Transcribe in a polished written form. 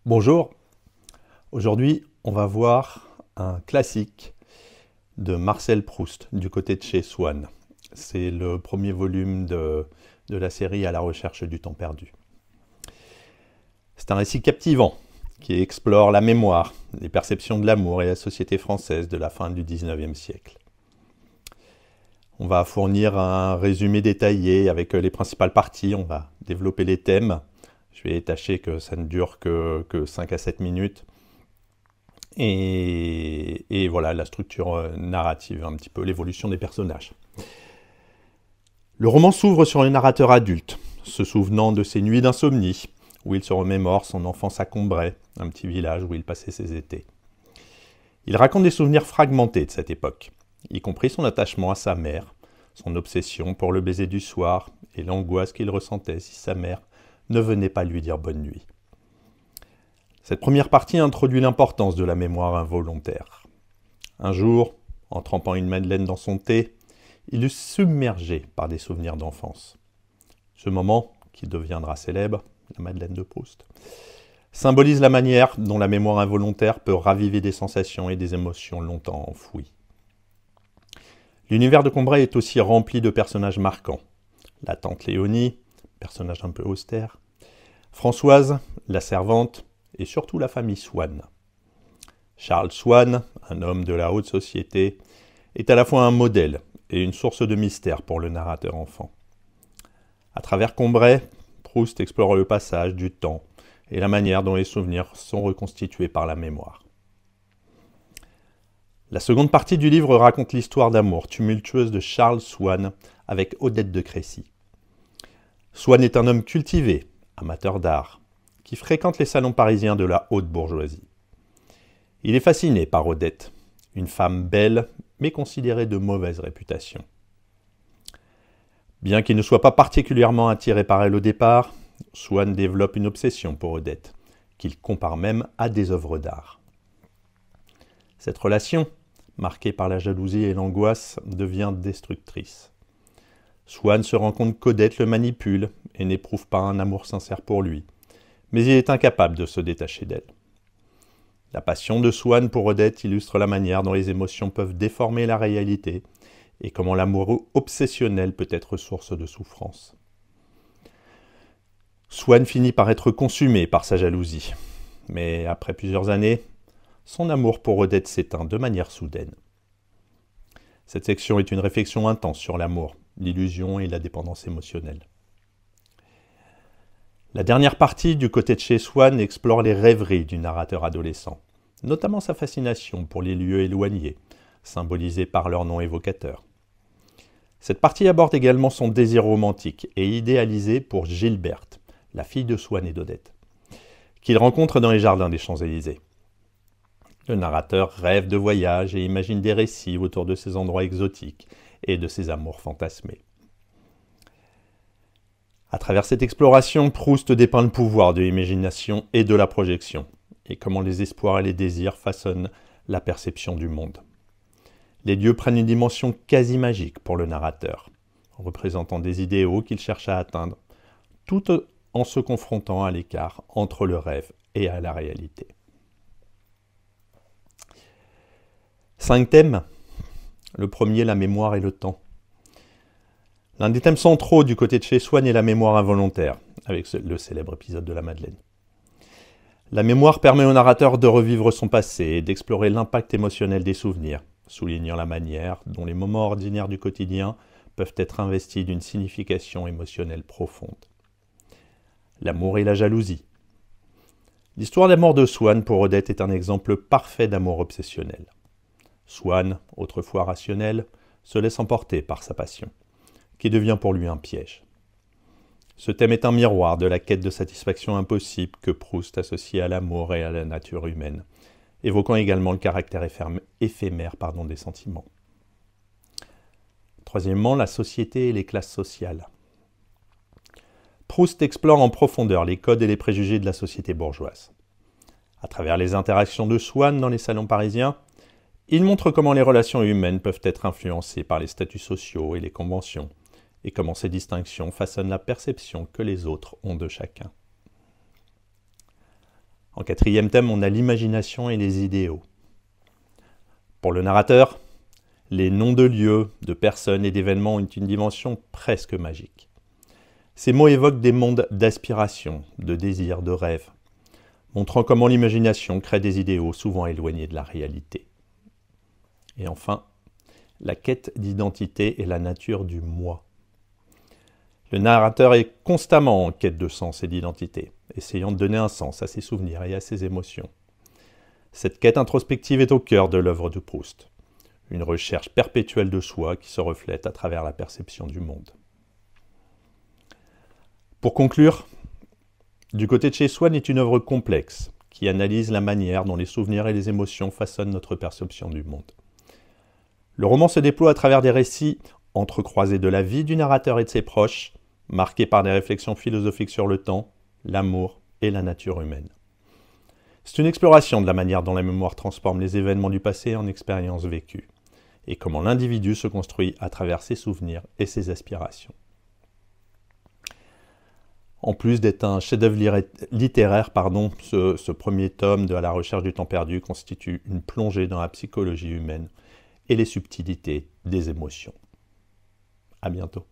Bonjour, aujourd'hui on va voir un classique de Marcel Proust du côté de chez Swann. C'est le premier volume de la série À la recherche du temps perdu. C'est un récit captivant qui explore la mémoire, les perceptions de l'amour et la société française de la fin du XIXe siècle. On va fournir un résumé détaillé avec les principales parties, on va développer les thèmes. Je vais tâcher que ça ne dure que 5 à 7 minutes. Et voilà la structure narrative, un petit peu l'évolution des personnages. Le roman s'ouvre sur un narrateur adulte, se souvenant de ses nuits d'insomnie, où il se remémore son enfance à Combray, un petit village où il passait ses étés. Il raconte des souvenirs fragmentés de cette époque, y compris son attachement à sa mère, son obsession pour le baiser du soir et l'angoisse qu'il ressentait si sa mère ne venait pas lui dire bonne nuit. Cette première partie introduit l'importance de la mémoire involontaire. Un jour, en trempant une madeleine dans son thé, il est submergé par des souvenirs d'enfance. Ce moment, qui deviendra célèbre, la madeleine de Proust, symbolise la manière dont la mémoire involontaire peut raviver des sensations et des émotions longtemps enfouies. L'univers de Combray est aussi rempli de personnages marquants. La tante Léonie, personnage un peu austère, Françoise, la servante, et surtout la famille Swann. Charles Swann, un homme de la haute société, est à la fois un modèle et une source de mystère pour le narrateur enfant. À travers Combray, Proust explore le passage du temps et la manière dont les souvenirs sont reconstitués par la mémoire. La seconde partie du livre raconte l'histoire d'amour tumultueuse de Charles Swann avec Odette de Crécy. Swann est un homme cultivé, amateur d'art, qui fréquente les salons parisiens de la haute bourgeoisie. Il est fasciné par Odette, une femme belle, mais considérée de mauvaise réputation. Bien qu'il ne soit pas particulièrement attiré par elle au départ, Swann développe une obsession pour Odette, qu'il compare même à des œuvres d'art. Cette relation, marquée par la jalousie et l'angoisse, devient destructrice. Swann se rend compte qu'Odette le manipule et n'éprouve pas un amour sincère pour lui, mais il est incapable de se détacher d'elle. La passion de Swann pour Odette illustre la manière dont les émotions peuvent déformer la réalité et comment l'amour obsessionnel peut être source de souffrance. Swann finit par être consumé par sa jalousie, mais après plusieurs années, son amour pour Odette s'éteint de manière soudaine. Cette section est une réflexion intense sur l'amour, l'illusion et la dépendance émotionnelle. La dernière partie, du côté de chez Swann, explore les rêveries du narrateur adolescent, notamment sa fascination pour les lieux éloignés, symbolisés par leur nom évocateur. Cette partie aborde également son désir romantique et idéalisé pour Gilberte, la fille de Swann et d'Odette, qu'il rencontre dans les jardins des Champs-Élysées. Le narrateur rêve de voyages et imagine des récits autour de ces endroits exotiques et de ces amours fantasmés. À travers cette exploration, Proust dépeint le pouvoir de l'imagination et de la projection, et comment les espoirs et les désirs façonnent la perception du monde. Les lieux prennent une dimension quasi magique pour le narrateur, représentant des idéaux qu'il cherche à atteindre, tout en se confrontant à l'écart entre le rêve et à la réalité. 5 thèmes. Le premier, la mémoire et le temps. L'un des thèmes centraux du côté de chez Swann est la mémoire involontaire, avec le célèbre épisode de la Madeleine. La mémoire permet au narrateur de revivre son passé et d'explorer l'impact émotionnel des souvenirs, soulignant la manière dont les moments ordinaires du quotidien peuvent être investis d'une signification émotionnelle profonde. L'amour et la jalousie. L'histoire d'amour de Swann pour Odette est un exemple parfait d'amour obsessionnel. Swann, autrefois rationnel, se laisse emporter par sa passion, qui devient pour lui un piège. Ce thème est un miroir de la quête de satisfaction impossible que Proust associe à l'amour et à la nature humaine, évoquant également le caractère éphémère des sentiments. Troisièmement, la société et les classes sociales. Proust explore en profondeur les codes et les préjugés de la société bourgeoise. À travers les interactions de Swann dans les salons parisiens, il montre comment les relations humaines peuvent être influencées par les statuts sociaux et les conventions, et comment ces distinctions façonnent la perception que les autres ont de chacun. En quatrième thème, on a l'imagination et les idéaux. Pour le narrateur, les noms de lieux, de personnes et d'événements ont une dimension presque magique. Ces mots évoquent des mondes d'aspiration, de désir, de rêve, montrant comment l'imagination crée des idéaux souvent éloignés de la réalité. Et enfin, la quête d'identité et la nature du moi. Le narrateur est constamment en quête de sens et d'identité, essayant de donner un sens à ses souvenirs et à ses émotions. Cette quête introspective est au cœur de l'œuvre de Proust, une recherche perpétuelle de soi qui se reflète à travers la perception du monde. Pour conclure, Du côté de chez Swann est une œuvre complexe, qui analyse la manière dont les souvenirs et les émotions façonnent notre perception du monde. Le roman se déploie à travers des récits entrecroisés de la vie du narrateur et de ses proches, marqués par des réflexions philosophiques sur le temps, l'amour et la nature humaine. C'est une exploration de la manière dont la mémoire transforme les événements du passé en expériences vécues, et comment l'individu se construit à travers ses souvenirs et ses aspirations. En plus d'être un chef-d'œuvre littéraire, ce premier tome de À la recherche du temps perdu constitue une plongée dans la psychologie humaine et les subtilités des émotions. À bientôt.